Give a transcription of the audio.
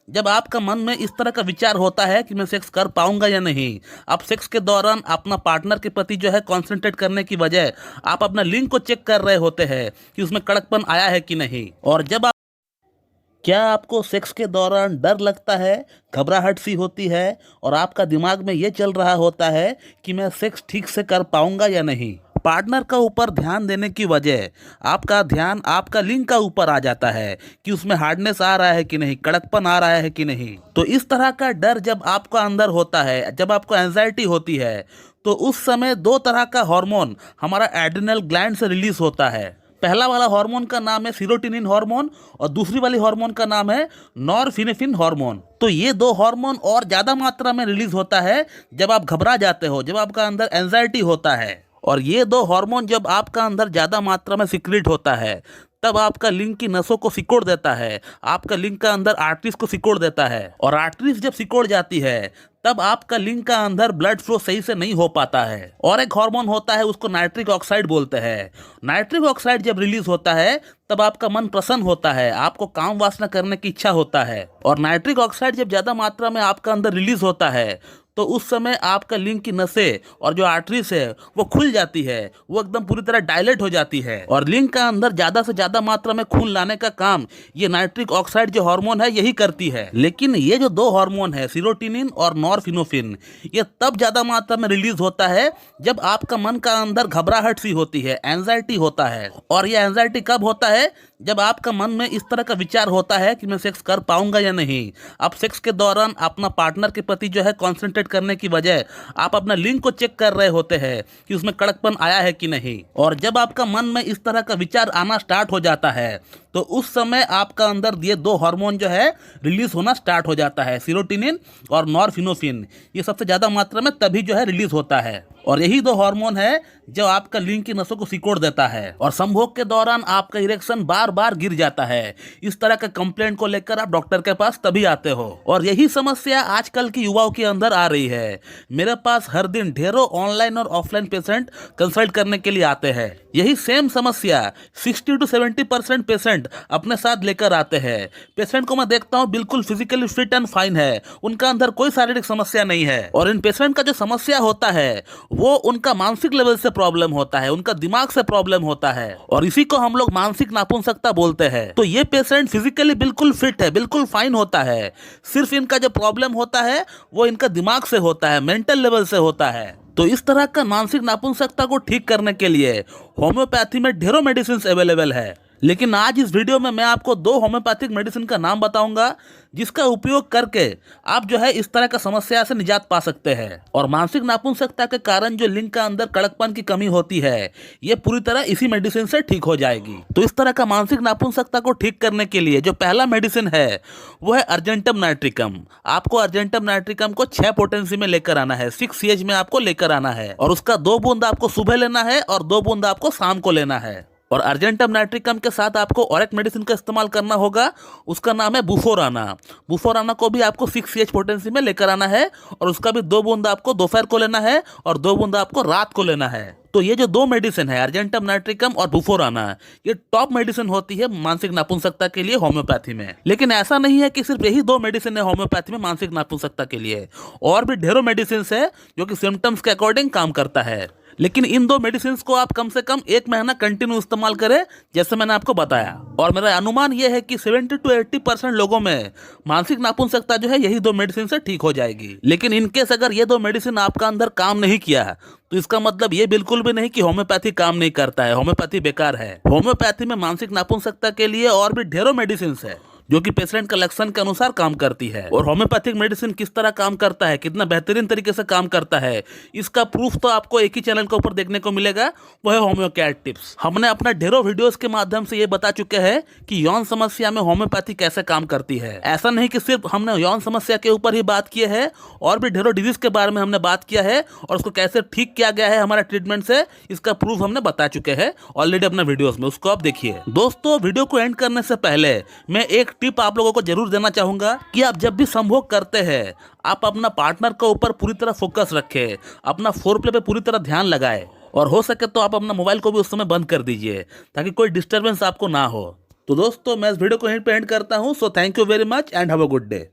जब आपका मन में इस तरह का विचार होता है कि मैं सेक्स कर पाऊंगा या नहीं। आप सेक्स के दौरान अपना पार्टनर के प्रति जो है कॉन्सेंट्रेट करने की बजाय आप अपना लिंग को चेक कर रहे होते हैं कि उसमें कड़कपन आया है कि नहीं। और जब आप क्या आपको सेक्स के दौरान डर लगता है, घबराहट सी होती है और आपका दिमाग में ये चल रहा होता है कि मैं सेक्स ठीक से कर पाऊंगा या नहीं। पार्टनर का ऊपर ध्यान देने की वजह आपका ध्यान आपका लिंग का ऊपर आ जाता है कि उसमें हार्डनेस आ रहा है कि नहीं, कड़कपन आ रहा है कि नहीं। तो इस तरह का डर जब आपका अंदर होता है, जब आपको एंजाइटी होती है, तो उस समय दो तरह का हार्मोन हमारा एड्रिनल ग्लैंड से रिलीज होता है। पहला वाला हार्मोन का नाम है सीरोटोनिन हार्मोन और दूसरी वाली हार्मोन का नाम है नॉरफिनेफ्रिन हार्मोन। तो ये दो हार्मोन और ज्यादा मात्रा में रिलीज होता है जब आप घबरा जाते हो, जब आपका अंदर एंजाइटी होता है। और ये दो हार्मोन जब आपका अंदर ज्यादा मात्रा में सिक्रेट होता है तब आपका लिंग की नसों को सिकोड़ देता है, आपका लिंग का अंदर आर्टरीज को सिकोड़ देता है। और आर्टरीज जब सिकोड़ जाती है तब आपका लिंग का अंदर ब्लड फ्लो सही से नहीं हो पाता है। और एक हार्मोन होता है, उसको नाइट्रिक ऑक्साइड बोलते हैं। नाइट्रिक ऑक्साइड जब रिलीज होता है तब आपका मन प्रसन्न होता है, आपको काम वासना करने की इच्छा होता है। और नाइट्रिक ऑक्साइड जब ज्यादा मात्रा में आपका अंदर रिलीज होता है तो उस समय आपका लिंग की नसें और जो आर्टरीज है वो खुल जाती है, वो एकदम पूरी तरह डायलेट हो जाती है। और लिंग का अंदर ज्यादा से ज्यादा मात्रा में खून लाने का काम ये नाइट्रिक ऑक्साइड जो हार्मोन है यही करती है। लेकिन ये जो दो हार्मोन है सीरोटोनिन और नॉरफिनेफ्रिन, ये तब ज्यादा मात्रा में रिलीज होता है जब आपका मन का अंदर घबराहट सी होती है, एंजाइटी होता है। और ये एंजाइटी कब होता है? जब आपका मन में इस तरह का विचार होता है कि मैं सेक्स कर पाऊंगा या नहीं। आप सेक्स के दौरान अपना पार्टनर के प्रति जो है कॉन्सेंट्रेट करने की बजाय आप अपना लिंग को चेक कर रहे होते हैं कि उसमें कड़कपन आया है कि नहीं। और जब आपका मन में इस तरह का विचार आना स्टार्ट हो जाता है तो उस समय आपका अंदर ये दो हार्मोन जो है रिलीज होना स्टार्ट हो जाता है, सीरोटोनिन और नॉरफिनेफ्रिन। ये सबसे ज्यादा मात्रा में तभी जो है रिलीज होता है। और यही दो हार्मोन है जो आपका लिंग की नसों को सिकोड़ देता है और संभोग के दौरान आपका इरेक्शन बार बार गिर जाता है। इस तरह के कंप्लेंट को लेकर आप डॉक्टर के पास तभी आते हो। और यही समस्या आजकल की युवाओं के अंदर आ रही है। मेरे पास हर दिन ढेरों ऑनलाइन और ऑफलाइन पेशेंट कंसल्ट करने के लिए आते हैं। यही सेम समस्या 60 to 70% पेशेंट अपने साथ लेकर आते हैं। पेशेंट को मैं देखता हूँ बिल्कुल फिजिकली फिट एंड फाइन है, उनका अंदर कोई शारीरिक समस्या नहीं है। और इन पेशेंट का जो समस्या होता है वो उनका मानसिक लेवल से प्रॉब्लम होता है, उनका दिमाग से प्रॉब्लम होता है और इसी को हम लोग मानसिक नापुंसकता बोलते हैं। तो ये पेशेंट फिजिकली बिल्कुल फिट है, बिल्कुल फाइन होता है, सिर्फ इनका जो प्रॉब्लम होता है वो इनका दिमाग से होता है, मेंटल लेवल से होता है। तो इस तरह का मानसिक नापुंसकता को ठीक करने के लिए होम्योपैथी में ढेरों मेडिसिन अवेलेबल है। लेकिन आज इस वीडियो में मैं आपको दो होम्योपैथिक मेडिसिन का नाम बताऊंगा जिसका उपयोग करके आप जो है इस तरह का समस्या से निजात पा सकते हैं। और मानसिक नापुंसकता के कारण जो लिंग का अंदर कड़कपन की कमी होती है ये पूरी तरह इसी मेडिसिन से ठीक हो जाएगी। तो इस तरह का मानसिक नापुंसकता को ठीक करने के लिए जो पहला मेडिसिन है वो है अर्जेंटम नाइट्रिकम। आपको अर्जेंटम नाइट्रिकम को 6 पोटेंसी में लेकर आना है, 6 CH में आपको लेकर आना है। और उसका 2 बूंद आपको सुबह लेना है और 2 बूंद आपको शाम को लेना है। और अर्जेंटम नाइट्रिकम के साथ आपको और एक मेडिसिन का इस्तेमाल करना होगा, उसका नाम है बुफोराना। बुफोराना को भी आपको 6 CH पोटेंसी में लेकर आना है और उसका भी 2 बूंद आपको दोपहर को लेना है और 2 बूंद आपको रात को लेना है। तो ये जो दो मेडिसिन है अर्जेंटम नाइट्रिकम और बुफोराना, ये टॉप मेडिसिन होती है मानसिक नापुंसकता के लिए होम्योपैथी में। लेकिन ऐसा नहीं है कि सिर्फ यही दो मेडिसिन है होम्योपैथी में मानसिक नापुंसकता के लिए, और भी ढेरों मेडिसिन है जो कि सिम्टम्स के अकॉर्डिंग काम करता है। लेकिन इन दो मेडिसिन को आप कम से कम 1 महीना कंटिन्यू इस्तेमाल करें जैसे मैंने आपको बताया। और मेरा अनुमान यह है कि 70 to 80% लोगों में मानसिक नापुंसकता जो है यही दो मेडिसिन से ठीक हो जाएगी। लेकिन इनकेस अगर ये दो मेडिसिन आपका अंदर काम नहीं किया तो इसका मतलब ये बिल्कुल भी नहीं कि होम्योपैथी काम नहीं करता है, होम्योपैथी बेकार है। होम्योपैथी में मानसिक नापुंसकता के लिए और भी ढेरों मेडिसिन है जो कि पेशेंट का लक्षण के अनुसार काम करती है। और होम्योपैथिक मेडिसिन किस तरह काम करता है, कितना बेहतरीन तरीके से काम करता है, इसका प्रूफ तो आपको एक ही चैनल के ऊपर देखने को मिलेगा, वो है होम्योकेयर टिप्स। हमने अपना ढेरों वीडियोस के माध्यम से ये बता चुके हैं कि यौन समस्या में होम्योपैथी कैसे काम करती है। ऐसा नहीं कि सिर्फ हमने यौन समस्या के ऊपर ही बात की है, और भी ढेरों डिजीज के बारे में हमने बात किया है और उसको कैसे ठीक किया गया है हमारा ट्रीटमेंट से, इसका प्रूफ हमने बता चुके हैं ऑलरेडी अपने वीडियोस में, उसको आप देखिए। दोस्तों, वीडियो को एंड करने से पहले मैं एक टिप आप लोगों को जरूर देना चाहूंगा कि आप जब भी संभोग करते हैं आप अपना पार्टनर के ऊपर पूरी तरह फोकस रखें, अपना फोरप्ले पे पूरी तरह ध्यान लगाएं और हो सके तो आप अपना मोबाइल को भी उस समय बंद कर दीजिए ताकि कोई डिस्टरबेंस आपको ना हो। तो दोस्तों, मैं इस वीडियो को यहीं पे एंड करता हूं। So thank you very much and have a good day.